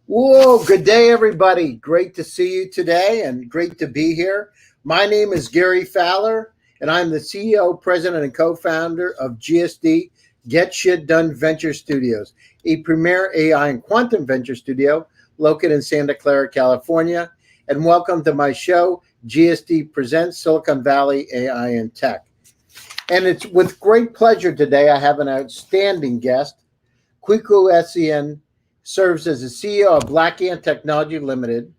Whoa, good day, everybody. Great to see you today and great to be here. My name is Gary Fowler, and I'm the CEO, president, and co founder of GSD Get Shit Done Venture Studios, a premier AI and quantum venture studio located in Santa Clara, California. And welcome to my show, GSD Presents Silicon Valley AI and Tech. And it's with great pleasure today I have an outstanding guest. Kweku Essien serves as the CEO of Broadiant Technology Limited.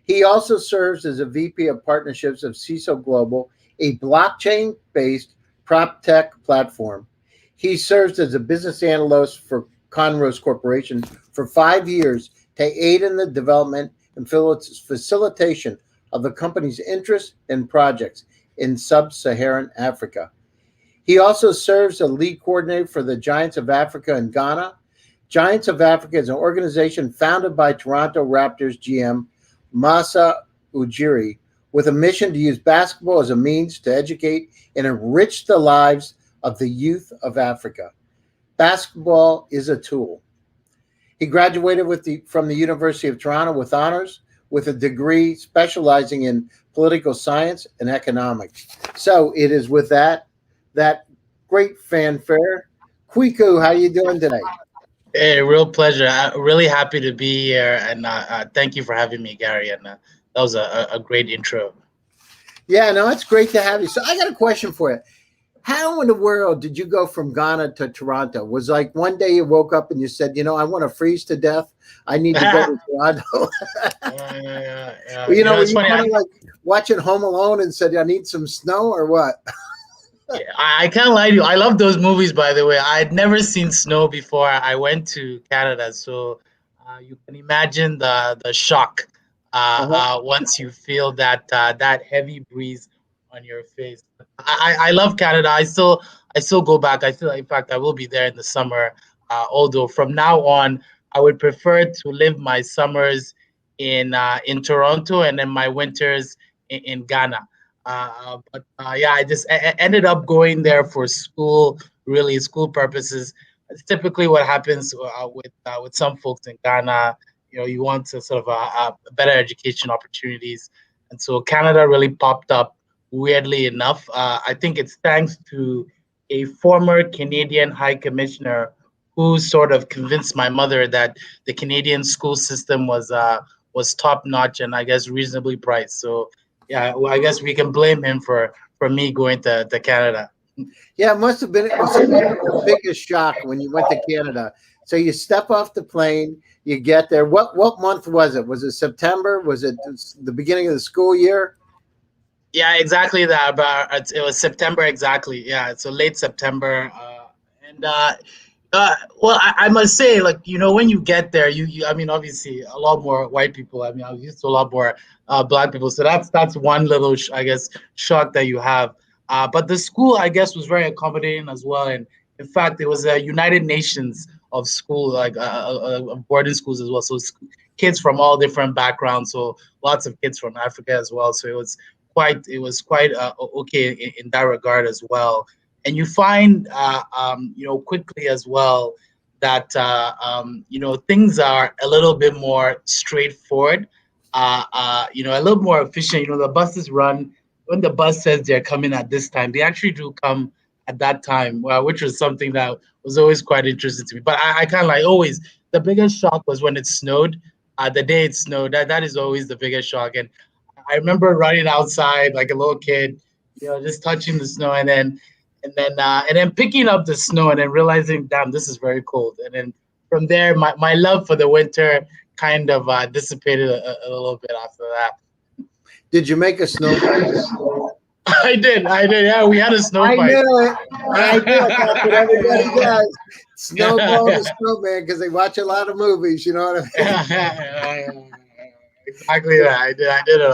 He also serves as a VP of Partnerships of CISO Global, a blockchain-based prop tech platform. He served as a business analyst for Conrose Corporation for 5 years to aid in the development and facilitation of the company's interests and projects in sub-Saharan Africa. He also serves as lead coordinator for the Giants of Africa in Ghana. Giants of Africa is an organization founded by Toronto Raptors GM Massa Ujiri with a mission to use basketball as a means to educate and enrich the lives of the youth of Africa. Basketball is a tool. He graduated from the University of Toronto with honors, with a degree specializing in political science and economics. So it is with that great fanfare. Kweku, how you doing today? Hey, real pleasure. I'm really happy to be here, and thank you for having me, Gary. And that was a great intro. Yeah, no, it's great to have you. So I got a question for you. How in the world did you go from Ghana to Toronto? Was like one day you woke up and you said, I want to freeze to death. I need to go to Toronto. Yeah. Were you kind of like watching Home Alone and said, I need some snow or what? I can't lie to you. I love those movies, by the way. I'd never seen snow before I went to Canada, so you can imagine the shock once you feel that heavy breeze on your face. I love Canada. I still go back. In fact, I will be there in the summer. Although from now on, I would prefer to live my summers in Toronto and then my winters in Ghana. I just ended up going there for school purposes. It's typically what happens with some folks in Ghana. You want to sort of better education opportunities, and so Canada really popped up weirdly enough. I think it's thanks to a former Canadian High Commissioner who sort of convinced my mother that the Canadian school system was top notch and I guess reasonably priced. So yeah, well, I guess we can blame him for me going to Canada. Yeah, it must have been the biggest shock when you went to Canada. So you step off the plane, you get there. What month was it? Was it September? Was it the beginning of the school year? Yeah, exactly that. But it was September exactly. Yeah, so late September. Well, I must say, like, when you get there, I mean, obviously, a lot more white people. I mean, I was used to a lot more black people. So that's one little, I guess, shock that you have. But the school, I guess, was very accommodating as well. And in fact, it was a United Nations of school, like boarding schools as well. So kids from all different backgrounds. So lots of kids from Africa as well. So it was quite okay in that regard as well. And you find, quickly as well that, things are a little bit more straightforward, a little more efficient. The buses run when the bus says they're coming at this time. They actually do come at that time, which was something that was always quite interesting to me. But I kind of like always, the biggest shock was when it snowed. The day it snowed, that is always the biggest shock. And I remember running outside like a little kid, just touching the snow and then picking up the snow and then realizing, damn, this is very cold. And then from there, my love for the winter kind of dissipated a little bit after that. Did you make a snowball? I did. Yeah, we had a snowball. I knew it. That's what everybody does. Snowball to snowman because they watch a lot of movies. You know what I mean? Exactly that. I did it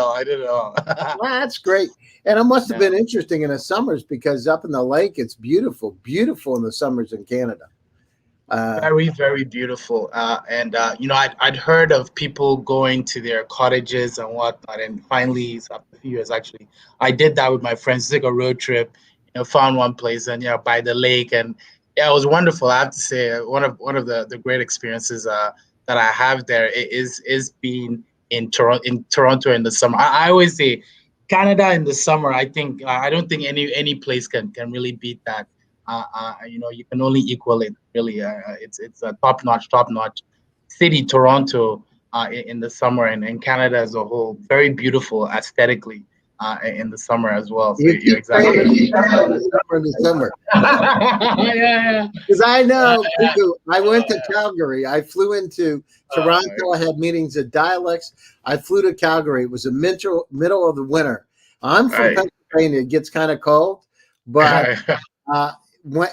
all. Well, that's great. And it must have been interesting in the summers because up in the lake, it's beautiful in the summers in Canada. Very, very beautiful. I'd heard of people going to their cottages and whatnot. And finally, after a few years, actually, I did that with my friends. Took a road trip, found one place and, by the lake. And yeah, it was wonderful. I have to say, one of the great experiences that I have there is being in Toronto in the summer. I always say Canada in the summer. I think I don't think any place can really beat that. You can only equal it really. It's a top notch city, Toronto, in the summer, and Canada as a whole. Very beautiful aesthetically in the summer as well. So You you're keep saying exactly the summer. yeah. Because I know, I went to Calgary. I flew into Toronto. I had meetings at Dialects. I flew to Calgary. It was the middle of the winter. I'm from Pennsylvania. It gets kind of cold, but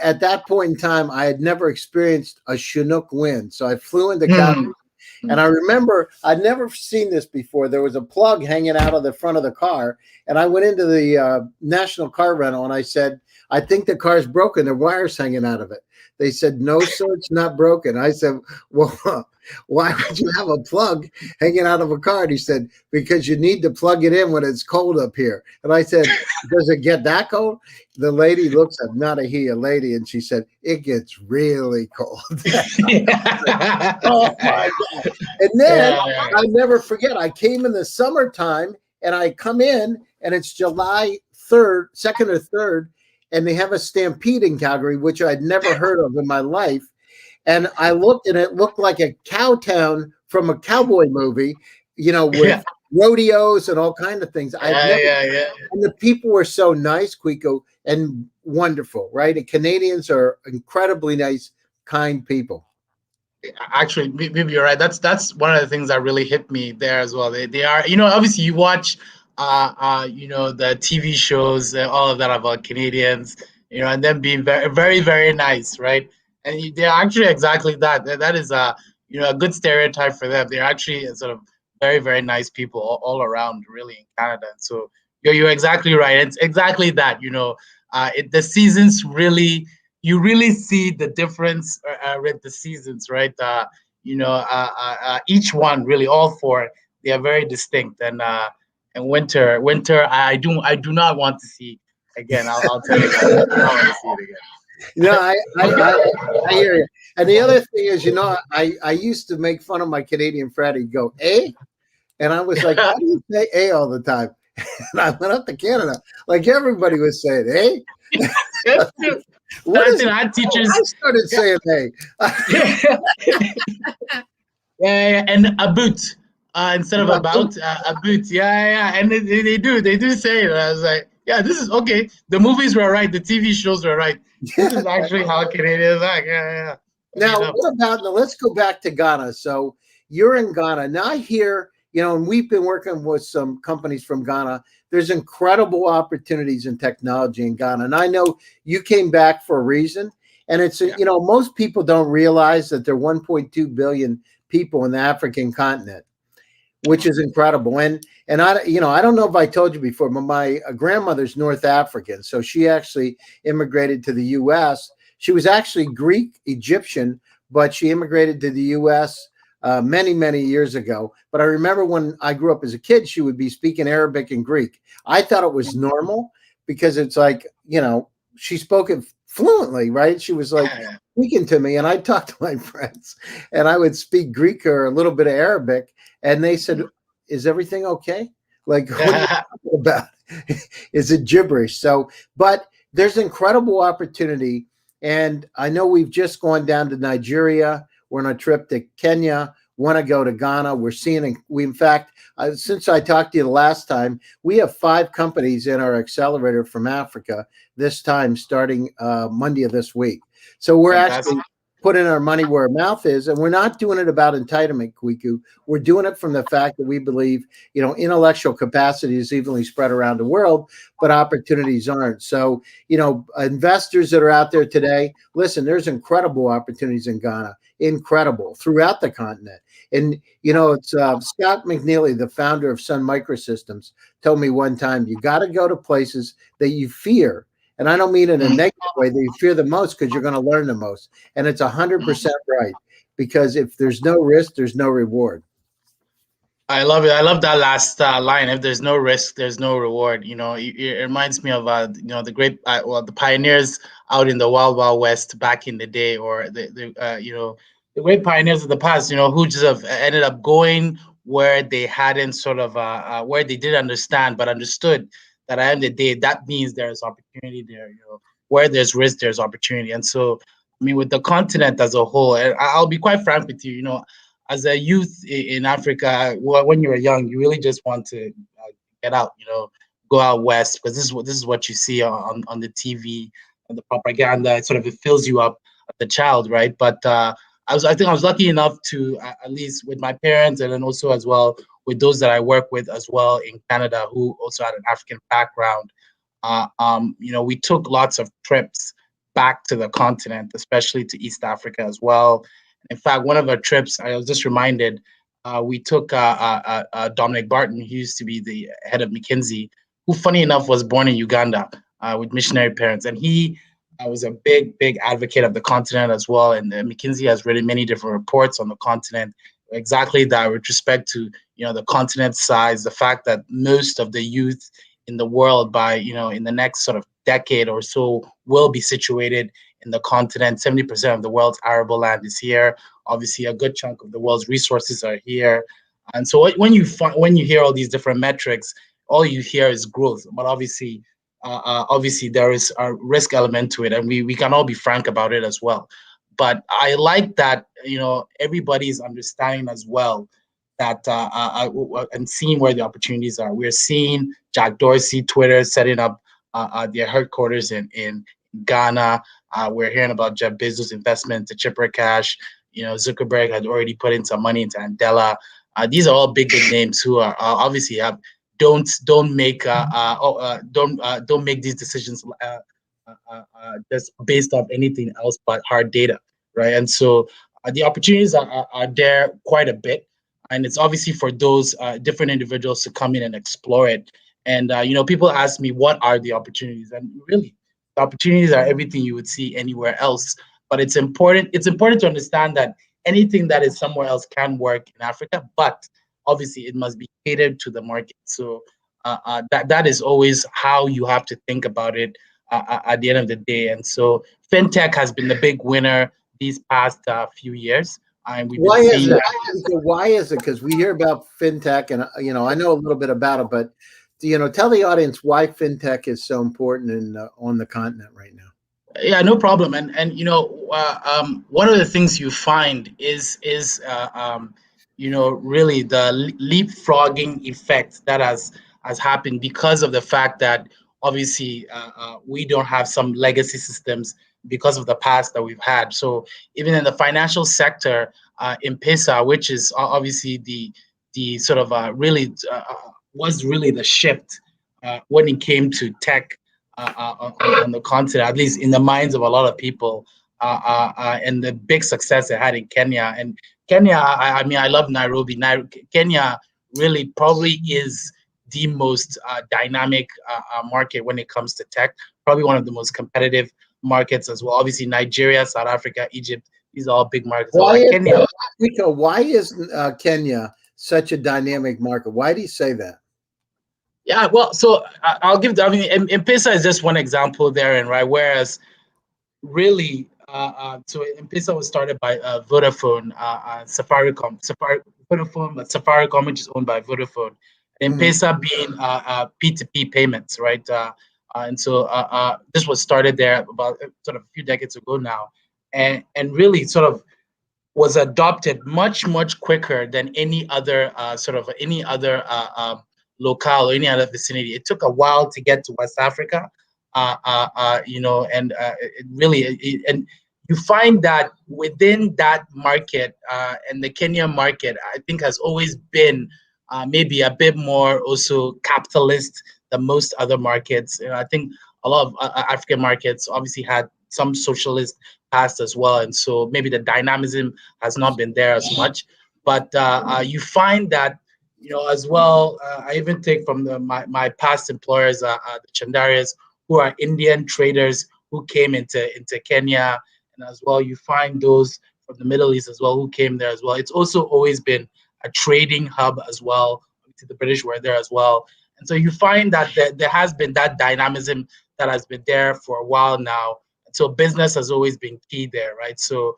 at that point in time, I had never experienced a Chinook wind. So I flew into Calgary. And I remember I'd never seen this before. There was a plug hanging out of the front of the car. And I went into the National Car Rental and I said, I think the car's broken. The wire's hanging out of it. They said, no, sir, it's not broken. I said, well, why would you have a plug hanging out of a car? And he said, because you need to plug it in when it's cold up here. And I said, does it get that cold? The lady looks at, not a he, a lady, and she said, it gets really cold. Oh, my God. And then I never forget, I came in the summertime and I come in and it's July 3rd, 2nd or 3rd, and they have a stampede in Calgary, which I'd never heard of in my life. And I looked and it looked like a cow town from a cowboy movie, with rodeos and all kinds of things. And the people were so nice, Kweku, and wonderful, right? And Canadians are incredibly nice, kind people. Actually, maybe you're right. That's one of the things that really hit me there as well. They are, obviously you watch the TV shows, all of that about Canadians, and them being very, very, very nice, right? And they're actually exactly that. That is a good stereotype for them. They're actually sort of very, very nice people all around, really, in Canada. So you're exactly right. It's exactly that. The seasons really, you really see the difference with the seasons, right? Each one, really, all four, they are very distinct. And winter, I do not want to see again. I'll tell you that. I do not want to see it again. I hear you. And the other thing is, I used to make fun of my Canadian friend. He'd go, "Eh?" And I was like, "How do you say "eh" all the time?" And I went up to Canada, like everybody was saying, "Eh?" Our teachers. I started saying "eh." And a boot instead of about a boot. Yeah. And they do say it. I was like, yeah, this is okay. The movies were right. The TV shows were right. This is actually how Canadians act. Yeah. Now, let's go back to Ghana. So you're in Ghana. Now I hear, and we've been working with some companies from Ghana. There's incredible opportunities in technology in Ghana. And I know you came back for a reason. And it's, most people don't realize that there are 1.2 billion people in the African continent, which is incredible. And I don't know if I told you before, but my grandmother's North African. So she actually immigrated to the U.S. She was actually Greek Egyptian, but she immigrated to the U.S. Many, many years ago. But I remember when I grew up as a kid, she would be speaking Arabic and Greek. I thought it was normal because it's like, she spoke it fluently, right? She was like speaking to me, and I talked to my friends, and I would speak Greek or a little bit of Arabic, and they said, "Is everything okay? Like, what are you talking about? Is it gibberish?" So, but there's incredible opportunity. And I know we've just gone down to Nigeria. We're on a trip to Kenya, want to go to Ghana. In fact, since I talked to you the last time, we have 5 companies in our accelerator from Africa this time, starting Monday of this week. So we're actually putting our money where our mouth is, and we're not doing it about entitlement, Kweku. We're doing it from the fact that we believe, intellectual capacity is evenly spread around the world, but opportunities aren't. So, investors that are out there today, listen, there's incredible opportunities in Ghana, incredible throughout the continent. And, it's Scott McNeely, the founder of Sun Microsystems, told me one time, you got to go to places that you fear. And I don't mean in a negative way, that you fear the most, because you're going to learn the most. And it's 100% right, because if there's no risk, there's no reward. I love it. I love that last line. If there's no risk, there's no reward. It reminds me of the great the pioneers out in the wild West back in the day, or the the great pioneers of the past, who just have ended up going where they hadn't where they didn't understand, but understood that at the end of the day, that means there's opportunity there. Where there's risk, there's opportunity. And so, I mean, with the continent as a whole, and I'll be quite frank with you, as a youth in Africa, when you were young, you really just want to get out, go out west, because this is what you see on the TV and the propaganda. It fills you up as a child, right? But I think I was lucky enough to at least with my parents, and then also as well with those that I work with as well in Canada who also had an African background. We took lots of trips back to the continent, especially to East Africa as well. In fact, one of our trips, I was just reminded, we took Dominic Barton, who used to be the head of McKinsey, who, funny enough, was born in Uganda with missionary parents. And he was a big, big advocate of the continent as well. And McKinsey has written many different reports on the continent, exactly that with respect to, the continent size, the fact that most of the youth in the world by, in the next sort of decade or so will be situated in the continent. 70% of the world's arable land is here. Obviously, a good chunk of the world's resources are here. And so when you hear all these different metrics, all you hear is growth. But obviously there is a risk element to it, and we can all be frank about it as well. But I like that everybody's understanding as well that and seeing where the opportunities are. We're seeing Jack Dorsey, Twitter setting up their headquarters in Ghana. We're hearing about Jeff Bezos' investment into Chipper Cash. Zuckerberg had already put in some money into Andela. These are all big names who are obviously have don't make these decisions just based off anything else but hard data, right? And so the opportunities are there quite a bit, and it's obviously for those different individuals to come in and explore it. And people ask me, what are the opportunities? And really, the opportunities are everything you would see anywhere else. But it's important to understand that anything that is somewhere else can work in Africa, but obviously it must be catered to the market. So that is always how you have to think about it at the end of the day. And so fintech has been the big winner these past few years. And we've been seeing that. So why is it? Because we hear about fintech, and I know a little bit about it, but tell the audience why fintech is so important on the continent right now. Yeah, no problem. And one of the things you find is really the leapfrogging effect that has happened because of the fact that obviously we don't have some legacy systems because of the past that we've had. So even in the financial sector, M-Pesa, which is obviously the sort of really was really the shift when it came to tech on the continent, at least in the minds of a lot of people, and the big success it had in Kenya. And Kenya, I mean, I love Nairobi. Kenya really probably is the most dynamic market when it comes to tech, probably one of the most competitive markets as well. Obviously, Nigeria, South Africa, Egypt, these are all big markets. Why is Kenya such a dynamic market? Why do you say that? Yeah, well, so I'll give. I mean, M-Pesa is just one example there, and right. Whereas, really, so M-Pesa was started by Vodafone, Safaricom, Vodafone, but Safaricom, which is owned by Vodafone. M-Pesa being P2P payments, right? And so this was started there about sort of a few decades ago now, and really sort of was adopted much quicker than any other locale or any other vicinity. It took a while to get to West Africa, and it really and you find that within that market and the Kenyan market, I think has always been maybe a bit more also capitalist than most other markets. I think a lot of African markets obviously had some socialist past as well, and so maybe the dynamism has not been there as much. But you find that as well. I even take from my past employers, the Chandarias, who are Indian traders who came into Kenya, and as well you find those from the Middle East as well who came there as well. It's also always been a trading hub as well. The British were there as well, and so you find that there has been that dynamism that has been there for a while now. And so business has always been key there, right? So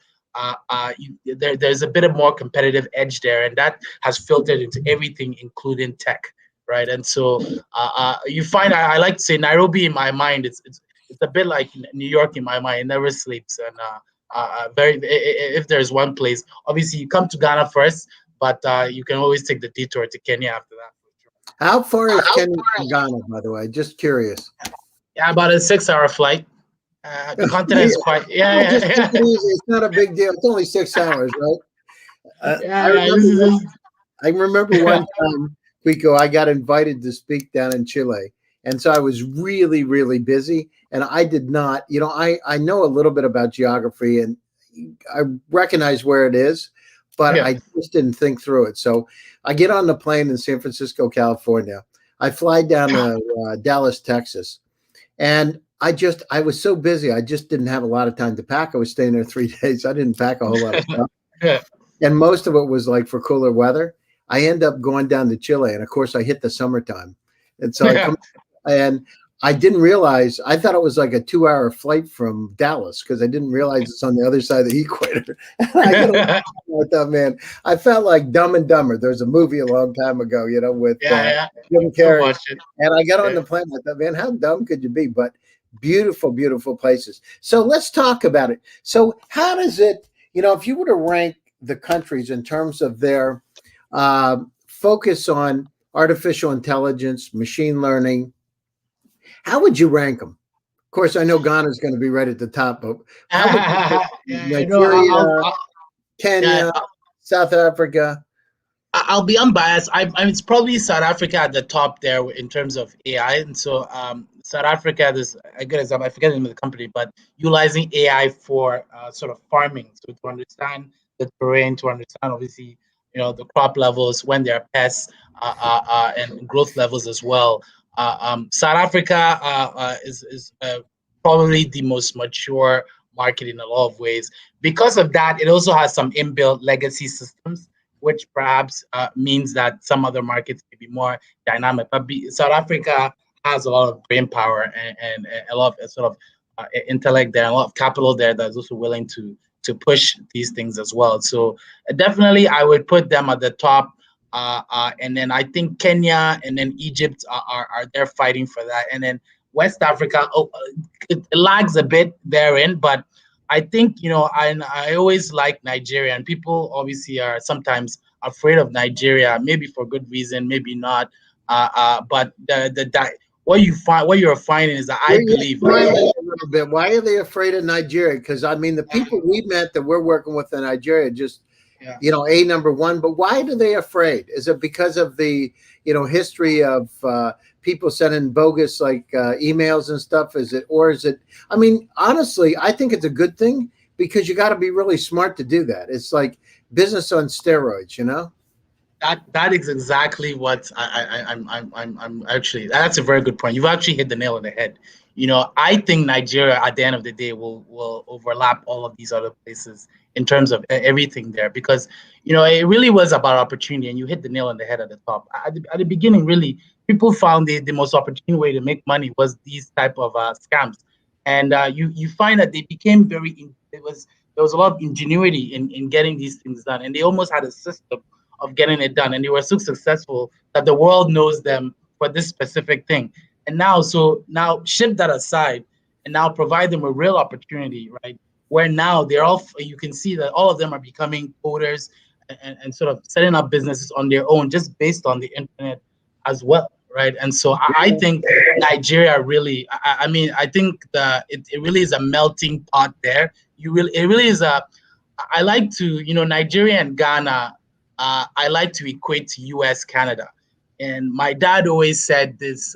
there's a bit of more competitive edge there, and that has filtered into everything, including tech, right? And so you find, I like to say Nairobi in my mind, it's a bit like New York in my mind. It never sleeps, and if there's one place, obviously you come to Ghana first, but you can always take the detour to Kenya after that. How far is Kenya from Ghana, by the way? Just curious. Yeah, about a 6-hour flight. The continent is quite, Just take it easy. It's not a big deal. It's only 6 hours, right? I remember one time, Kweku, I got invited to speak down in Chile. And so I was really, really busy. And I did not, I know a little bit about geography and I recognize where it is, but I just didn't think through it. So I get on the plane in San Francisco, California. I fly down to Dallas, Texas. And I was so busy. I just didn't have a lot of time to pack. I was staying there 3 days. I didn't pack a whole lot of stuff. And most of it was like for cooler weather. I end up going down to Chile. And of course I hit the summertime. And so I didn't realize, I thought it was like a 2-hour flight from Dallas because I didn't realize it's on the other side of the equator. I thought, man, I felt like Dumb and Dumber. There's a movie a long time ago, with Jim Carrey. And I got on the plane. I thought, man, how dumb could you be? But beautiful, beautiful places. So let's talk about it. So how does it, if you were to rank the countries in terms of their focus on artificial intelligence, machine learning, how would you rank them? Of course, I know Ghana is going to be right at the top, but Nigeria, Kenya, South Africa. I'll be unbiased. It's probably South Africa at the top there in terms of AI. And so South Africa, there's a good example. I forget the name of the company, but utilizing AI for sort of farming, so to understand the terrain, to understand obviously the crop levels when there are pests and growth levels as well. South Africa is probably the most mature market in a lot of ways. Because of that, it also has some inbuilt legacy systems, which perhaps means that some other markets may be more dynamic. But South Africa has a lot of brain power and a lot of sort of intellect there, a lot of capital there that's also willing to push these things as well. So definitely, I would put them at the top. And then I think Kenya and then Egypt are there fighting for that. And then West Africa, it lags a bit therein, but I think, I always like Nigeria, and people obviously are sometimes afraid of Nigeria, maybe for good reason, maybe not. But what you're finding is that I believe. A little bit. Why are they afraid of Nigeria? Because I mean, the people we met that we're working with in Nigeria just. Number one, but why are they afraid? Is it because of the, history of people sending bogus emails and stuff? Is it, I mean, honestly, I think it's a good thing because you got to be really smart to do that. It's like business on steroids, That is exactly what I'm actually, that's a very good point. You've actually hit the nail on the head. I think Nigeria at the end of the day will overlap all of these other places in terms of everything there, because it really was about opportunity, and you hit the nail on the head at the top. At the beginning, really, people found the most opportune way to make money was these type of scams, and you find that they became there was a lot of ingenuity in getting these things done, and they almost had a system of getting it done, and they were so successful that the world knows them for this specific thing. And now shift that aside and now provide them a real opportunity, right? Where now you can see that all of them are becoming coders and sort of setting up businesses on their own just based on the internet as well, right? And so I think Nigeria really, I think that it really is a melting pot there. It really is I like to, Nigeria and Ghana, I like to equate to US, Canada. And my dad always said this,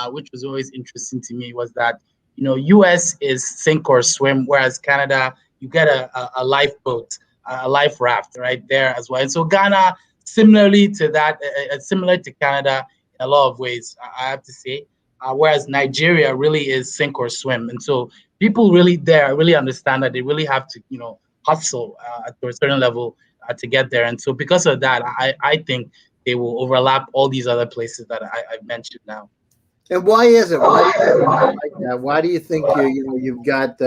which was always interesting to me, was that, US is sink or swim, whereas Canada, you get a lifeboat, a life raft right there as well. And so Ghana, similarly to that, similar to Canada in a lot of ways, I have to say, whereas Nigeria really is sink or swim. And so people really understand that they really have to, hustle to a certain level to get there. And so because of that, I think they will overlap all these other places that I've mentioned now. And why is it? Why do you think that? Why do you think you've got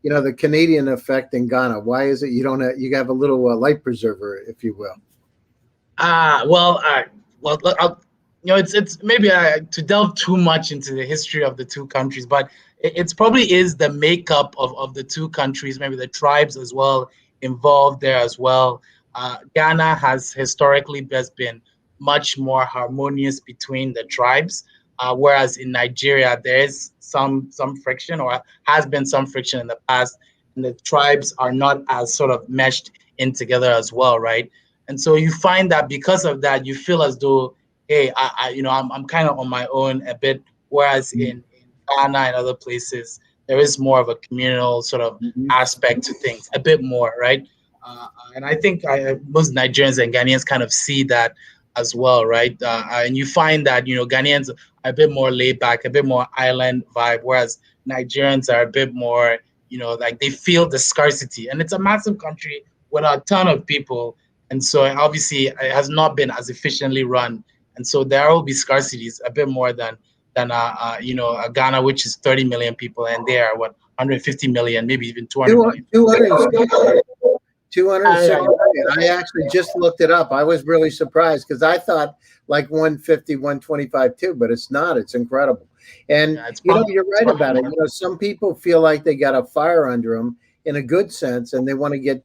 the Canadian effect in Ghana? Why is it you don't have, you have a little life preserver, if you will? Well, it's maybe to delve too much into the history of the two countries, but it's probably is the makeup of the two countries, maybe the tribes as well involved there as well. Ghana has historically just been much more harmonious between the tribes, whereas in Nigeria there is some friction, or has been some friction in the past, and the tribes are not as sort of meshed in together as well, right? And so you find that because of that, you feel as though, hey, I'm kind of on my own a bit. Whereas in Ghana and other places, there is more of a communal sort of aspect to things, a bit more, right? And I think most Nigerians and Ghanaians kind of see that as well, right? And you find that, Ghanaians are a bit more laid back, a bit more island vibe, whereas Nigerians are a bit more, like they feel the scarcity. And it's a massive country with a ton of people. And so obviously it has not been as efficiently run. And so there will be scarcities a bit more than Ghana, which is 30 million people, and they are 150 million, maybe even 200 million. 260 million. I actually just looked it up. I was really surprised because I thought like 150, 125 too, but it's not. It's incredible. And you're right about it. Some people feel like they got a fire under them in a good sense, and they want to get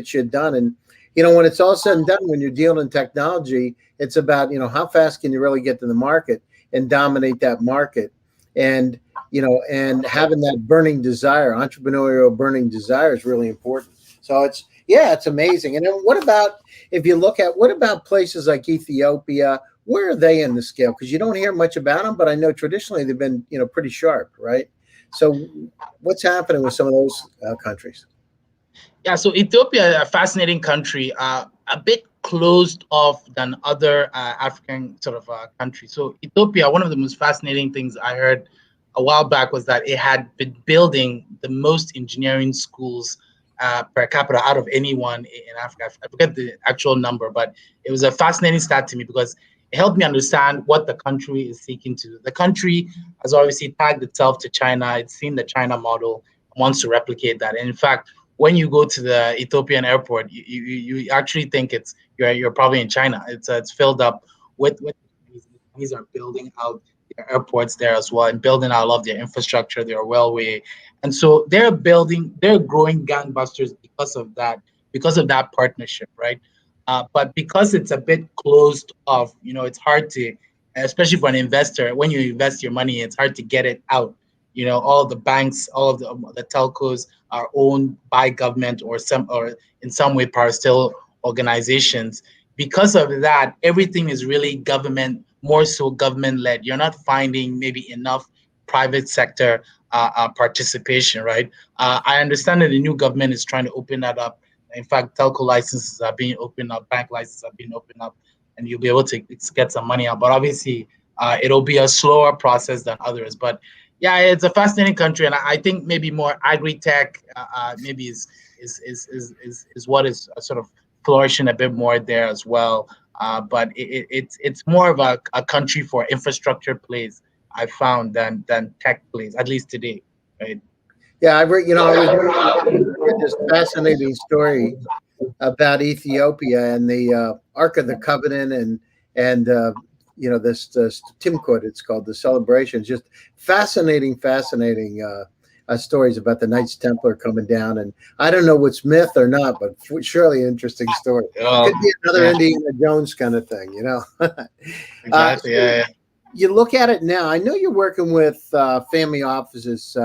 shit done. And when it's all said and done, when you're dealing in technology, it's about how fast can you really get to the market and dominate that market, and and having that burning desire, entrepreneurial burning desire, is really important. So it's amazing. And then what about places like Ethiopia? Where are they in the scale? Because you don't hear much about them, but I know traditionally they've been pretty sharp, right? So what's happening with some of those countries? Yeah, so Ethiopia, a fascinating country, a bit closed off than other African sort of countries. So Ethiopia, one of the most fascinating things I heard a while back was that it had been building the most engineering schools per capita out of anyone in Africa. I forget the actual number, but it was a fascinating stat to me because it helped me understand what the country is seeking to do. The country has obviously tagged itself to China. It's seen the China model, wants to replicate that. And in fact, when you go to the Ethiopian airport, you actually think you're probably in China. It's filled up with these are building out their airports there as well, and building out a lot of their infrastructure, their railway, and so they're growing gangbusters because of that partnership, right? But because it's a bit closed off, it's hard to, especially for an investor, when you invest your money, it's hard to get it out. All the banks, all of the telcos are owned by government or in some way parastatal organizations. Because of that, everything is really government, more so government-led. You're not finding maybe enough private sector participation, right? I understand that the new government is trying to open that up. In fact, telco licenses are being opened up, bank licenses are being opened up, and you'll be able to get some money out. But obviously, it'll be a slower process than others. But yeah, it's a fascinating country, and I think maybe more agri-tech maybe is what is sort of flourishing a bit more there as well. But it's more of a country for infrastructure plays, I found, than tech plays, at least today, right? Yeah, I read this fascinating story about Ethiopia and the Ark of the Covenant and this Timkut, it's called, the celebration. Just fascinating stories about the Knights Templar coming down. And I don't know what's myth or not, but surely an interesting story. Could be another Indiana Jones kind of thing, Exactly. Yeah. You look at it now. I know you're working with family offices,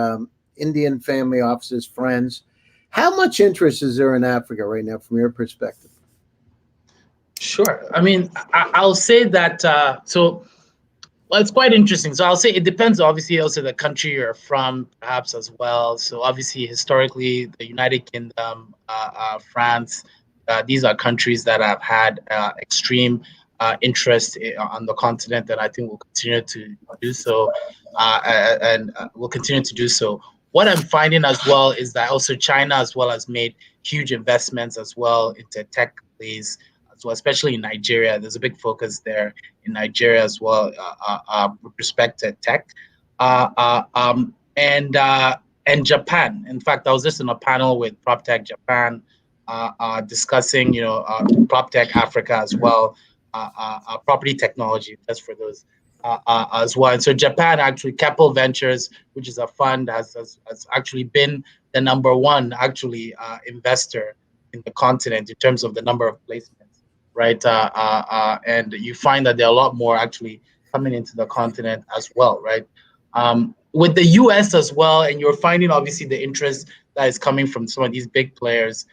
Indian family offices, friends. How much interest is there in Africa right now from your perspective? Sure. I mean, I'll say that, well, it's quite interesting. So I'll say it depends, obviously, also the country you're from, perhaps, as well. So obviously, historically, the United Kingdom, France, these are countries that have had extreme interest on the continent, and I think will continue to do so, and will continue to do so. What I'm finding as well is that also China as well has made huge investments as well into tech plays as well, especially in Nigeria. There's a big focus there in Nigeria as well with respect to tech. and Japan. In fact, I was just in a panel with PropTech Japan, discussing, PropTech Africa as well, property technology, just for those as well. And so Japan actually, Keppel Ventures, which is a fund, has actually been the number one actually investor in the continent in terms of the number of placements, right? And you find that there are a lot more actually coming into the continent as well, right? With the US as well, and you're finding obviously the interest that is coming from some of these big players.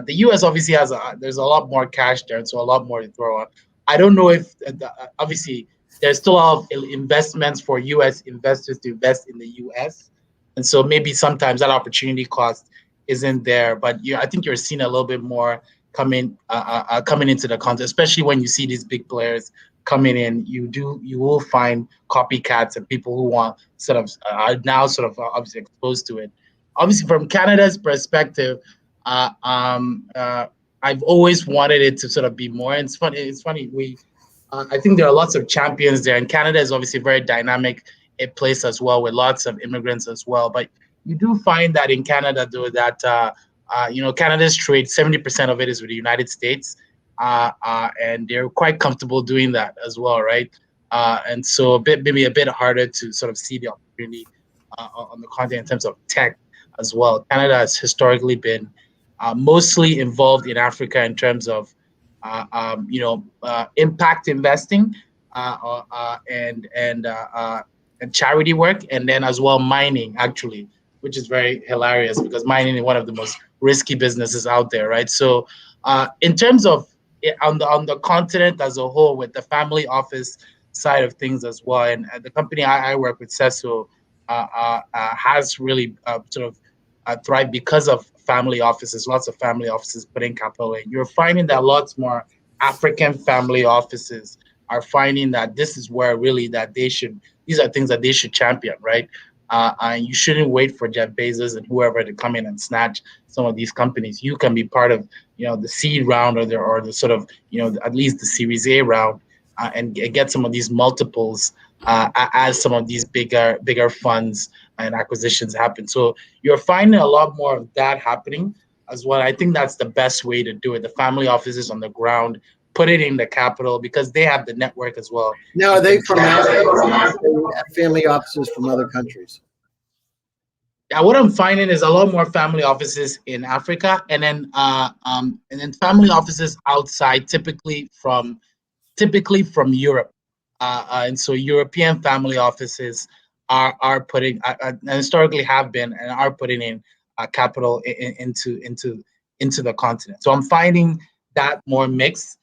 The US obviously there's a lot more cash there, and so a lot more to throw on. I don't know if obviously there's still a lot of investments for US investors to invest in the US, and so maybe sometimes that opportunity cost isn't there. But I think you're seeing a little bit more coming into the content, especially when you see these big players coming in. You will find copycats and people who want sort of are now sort of obviously exposed to it. Obviously, from Canada's perspective, I've always wanted it to sort of be more. And it's funny. I think there are lots of champions there, and Canada is obviously a very dynamic place as well, with lots of immigrants as well. But you do find that in Canada, though, that Canada's trade, 70% of it is with the United States, and they're quite comfortable doing that as well, right? And so maybe a bit harder to sort of see the opportunity on the continent in terms of tech as well. Canada has historically been mostly involved in Africa in terms of impact investing and charity work, and then as well mining, actually, which is very hilarious because mining is one of the most risky businesses out there, right? So in terms of on the continent as a whole, with the family office side of things as well, and the company I work with, Sesso, has really sort of thrive because of family offices, lots of family offices putting capital in. You're finding that lots more African family offices are finding that this is where really that these are things that they should champion, right? And you shouldn't wait for Jeff Bezos and whoever to come in and snatch some of these companies. You can be part of, the seed round or the sort of, at least the Series A round, and get some of these multiples as some of these bigger funds and acquisitions happen. So you're finding a lot more of that happening as well. I think that's the best way to do it. The family offices on the ground, put it in the capital, because they have the network as well. Now, are they from family offices from other countries? Yeah, what I'm finding is a lot more family offices in Africa, and then family offices outside, typically from Europe, and so European family offices are putting and historically have been and are putting in capital into the continent. So I'm finding that more mixed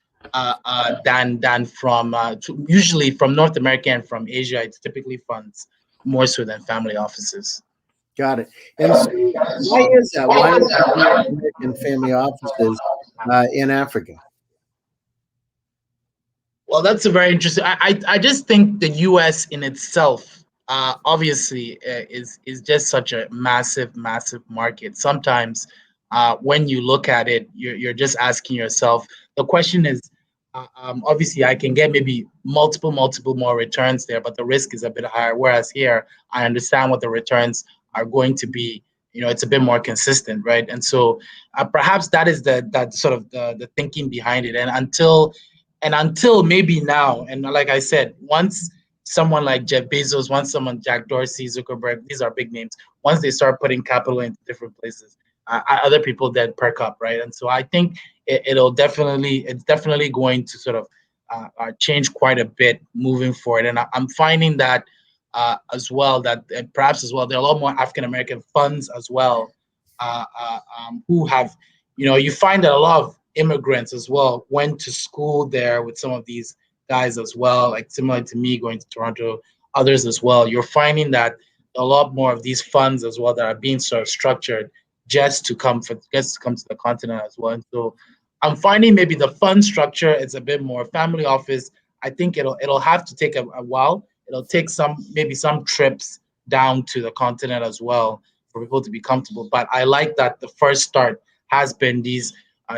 than from usually from North America and from Asia. It's typically funds more so than family offices. Got it. And so why is that? Why are there American family offices in Africa? Well, that's a very interesting. I just think the U.S. in itself, obviously, is just such a massive market. Sometimes, when you look at it, you're just asking yourself. The question is, obviously, I can get maybe multiple more returns there, but the risk is a bit higher. Whereas here, I understand what the returns are going to be. It's a bit more consistent, right? And so, perhaps that is that sort of the thinking behind it. And until maybe now, and like I said, once someone like Jeff Bezos, once someone Jack Dorsey, Zuckerberg, these are big names. Once they start putting capital into different places, other people then perk up, right? And so I think it's definitely going to sort of change quite a bit moving forward. And I'm finding that as well, that perhaps as well, there are a lot more African American funds as well who have, you find that a lot of immigrants as well went to school there with some of these guys as well, like similar to me going to Toronto, others as well. You're finding that a lot more of these funds as well that are being sort of structured just to come to the continent as well. And so I'm finding maybe the fund structure is a bit more family office. I think it'll have to take a while. It'll take maybe some trips down to the continent as well for people to be comfortable. But I like that the first start has been these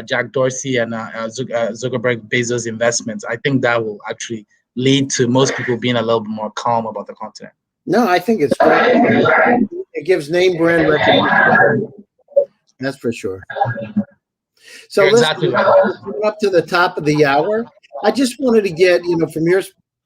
Jack Dorsey and Zuckerberg Bezos investments. I think that will actually lead to most people being a little bit more calm about the continent. No, I think it's great. It gives name brand recognition. That's for sure. So You're listen, exactly right. coming up to the top of the hour. I just wanted to get, from your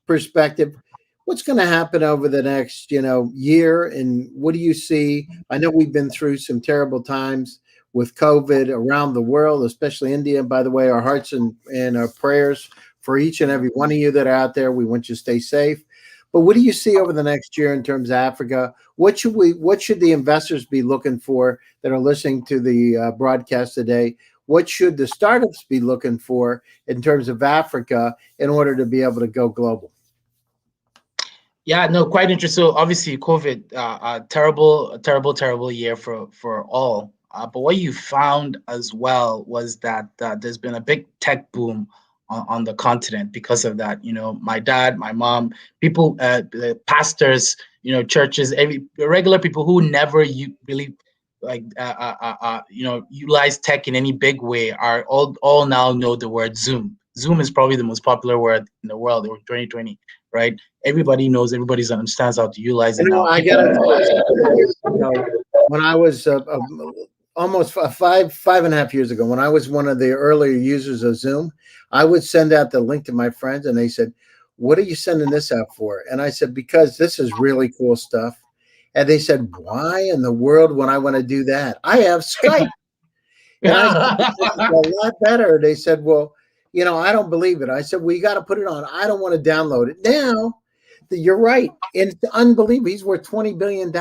perspective, what's going to happen over the next, year, and what do you see? I know we've been through some terrible times with COVID around the world, especially India. And by the way, our hearts and our prayers for each and every one of you that are out there. We want you to stay safe. But what do you see over the next year in terms of Africa? What should the investors be looking for that are listening to the broadcast today? What should the startups be looking for in terms of Africa in order to be able to go global? Yeah, no, quite interesting. So obviously, COVID, terrible year for all. But what you found as well was that there's been a big tech boom on the continent because of that. My dad, my mom, people, pastors, churches, regular people who never really like utilize tech in any big way are all now know the word Zoom. Zoom is probably the most popular word in the world in 2020, right? Everybody knows, everybody understands how to utilize it now. I got to when I was almost 5.5 years ago, when I was one of the earlier users of Zoom, I would send out the link to my friends, and they said, "What are you sending this out for?" And I said, "Because this is really cool stuff." And they said, "Why in the world would I want to do that? I have Skype." And I said, "This is a lot better." They said, "Well, I don't believe it." I said, "Well, you got to put it on. I don't want to download it now." You're right. It's unbelievable. He's worth $20 billion.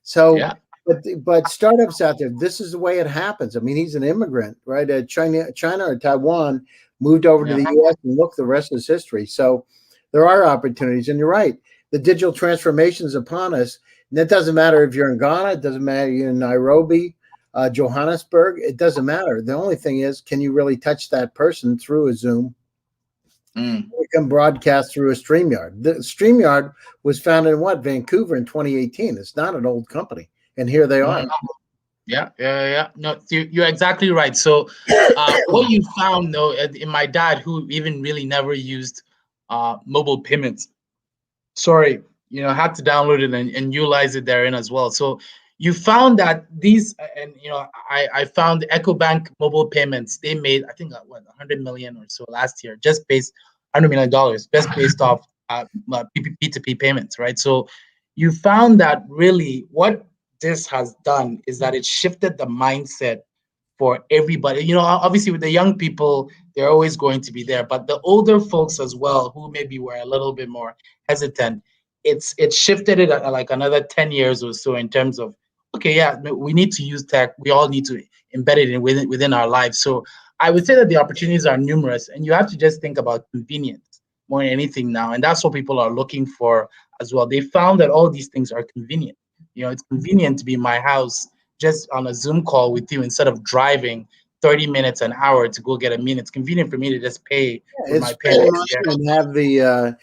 So, yeah. but startups out there, this is the way it happens. I mean, he's an immigrant, right? China or Taiwan, moved over to the U.S. and look, the rest is history. So there are opportunities. And you're right. The digital transformation is upon us. And it doesn't matter if you're in Ghana. It doesn't matter if you're in Nairobi, Johannesburg. It doesn't matter. The only thing is, can you really touch that person through a Zoom? We can broadcast through a StreamYard. The StreamYard was founded in Vancouver in 2018. It's not an old company, and here they are. Yeah. No, you're exactly right. So, what you found though, in my dad, who even really never used mobile payments, had to download it and utilize it therein as well. So, you found that these, and I found EcoBank mobile payments. They made, I think, 100 million or so last year, just based $100 million, just based off P2P payments, right? So you found that really what this has done is that it shifted the mindset for everybody. Obviously with the young people, they're always going to be there, but the older folks as well, who maybe were a little bit more hesitant, it shifted it like another 10 years or so in terms of, okay, yeah, we need to use tech. We all need to embed it within our lives. So I would say that the opportunities are numerous, and you have to just think about convenience more than anything now. And that's what people are looking for as well. They found that all these things are convenient. It's convenient to be in my house just on a Zoom call with you instead of driving 30 minutes, an hour to go get a meal. It's convenient for me to just pay with my payments. And have the,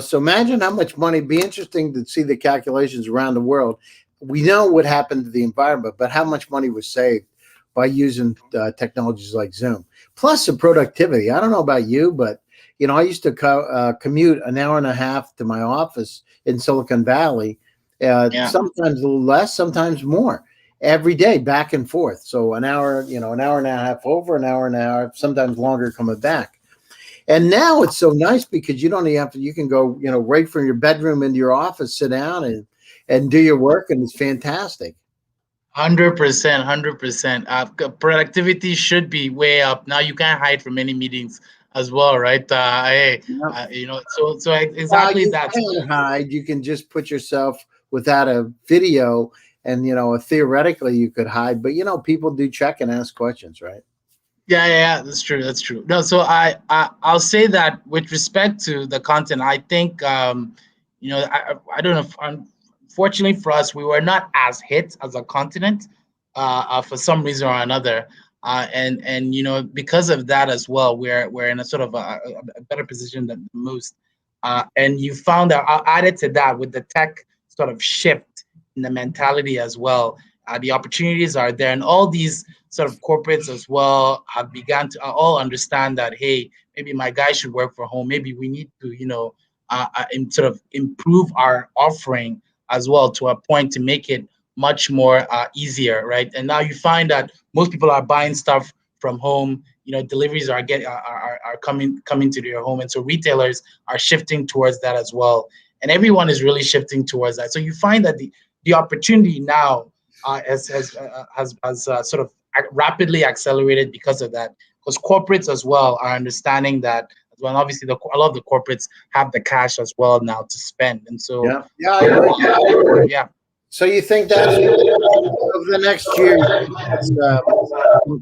so imagine how much money. Be interesting to see the calculations around the world. We know what happened to the environment, but how much money was saved by using technologies like Zoom. Plus the productivity. I don't know about you, but I used to commute an hour and a half to my office in Silicon Valley. Sometimes a little less, sometimes more, every day, back and forth. So an hour, an hour and a half over, an hour and a half, sometimes longer coming back. And now it's so nice because you don't even have to. You can go, right from your bedroom into your office, sit down and do your work, and it's fantastic. 100%. Productivity should be way up. Now you can't hide from any meetings as well, right? So exactly that. You can't hide. You can just put yourself without a video, and theoretically you could hide, but people do check and ask questions, right? Yeah, that's true. No, so I'll say that with respect to the content, I think I don't know if, unfortunately for us, we were not as hit as a continent for some reason or another, and because of that as well, we're in a sort of a better position than most, and you found that added to that with the tech sort of shift in the mentality as well. The opportunities are there, and all these sort of corporates as well have begun to all understand that, hey, maybe my guy should work from home. Maybe we need to, sort of improve our offering as well to a point to make it much more easier, right? And now you find that most people are buying stuff from home. Deliveries are coming to your home, and so retailers are shifting towards that as well. And everyone is really shifting towards that. So you find that the opportunity now has sort of rapidly accelerated because of that. Because corporates as well are understanding that as well. And obviously, a lot of the corporates have the cash as well now to spend. And so, I agree. Yeah. So you think that over the next year,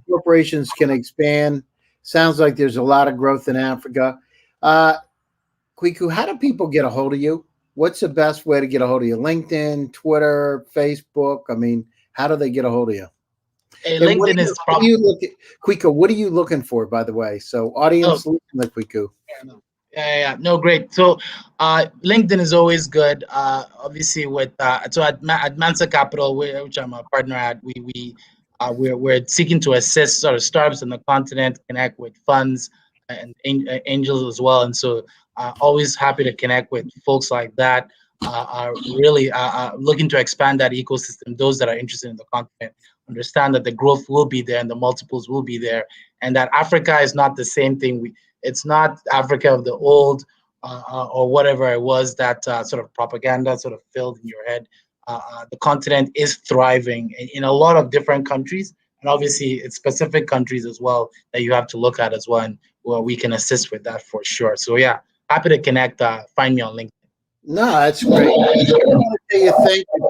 corporations can expand? Sounds like there's a lot of growth in Africa. Kweku, how do people get a hold of you? What's the best way to get a hold of you? LinkedIn, Twitter, Facebook? I mean, how do they get a hold of you? Hey, LinkedIn is probably Kweku. What are you looking for, by the way? So, audience, listen to Kweku. Yeah. No, great. So, LinkedIn is always good. Obviously, with so at Mansa Capital, which I'm a partner at, we're seeking to assist sort of startups on the continent, connect with funds and angels as well. And so, always happy to connect with folks like that. Are really looking to expand that ecosystem. Those that are interested in the continent understand that the growth will be there and the multiples will be there, and that Africa is not the same thing. It's not Africa of the old or whatever it was that sort of propaganda sort of filled in your head. The continent is thriving in a lot of different countries, and obviously it's specific countries as well that you have to look at as well, and we can assist with that for sure. So yeah, happy to connect. Find me on LinkedIn. No, that's great. I want to tell you thank you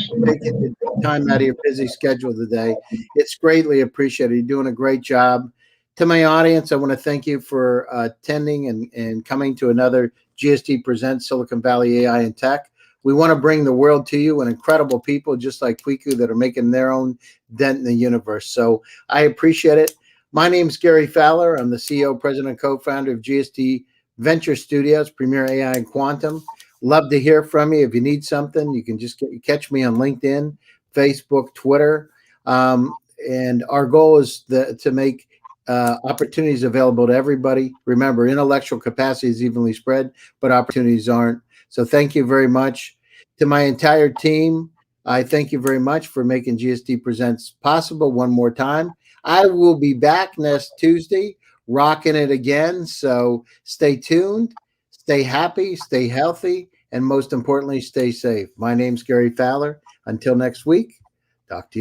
for taking the time out of your busy schedule today. It's greatly appreciated. You're doing a great job. To my audience, I want to thank you for attending and coming to another GSD Presents Silicon Valley AI and Tech. We want to bring the world to you and incredible people just like Kweku that are making their own dent in the universe. So I appreciate it. My name is Gary Fowler. I'm the CEO, president, and co-founder of GSD Venture Studios, Premier AI and Quantum. Love to hear from you. If you need something, you can just catch me on LinkedIn, Facebook, Twitter. And our goal is to make opportunities available to everybody. Remember, intellectual capacity is evenly spread, but opportunities aren't. So thank you very much. To my entire team, I thank you very much for making GSD Presents possible one more time. I will be back next Tuesday, rocking it again. So stay tuned, stay happy, stay healthy, and most importantly, stay safe. My name's Gary Fowler. Until next week, talk to you.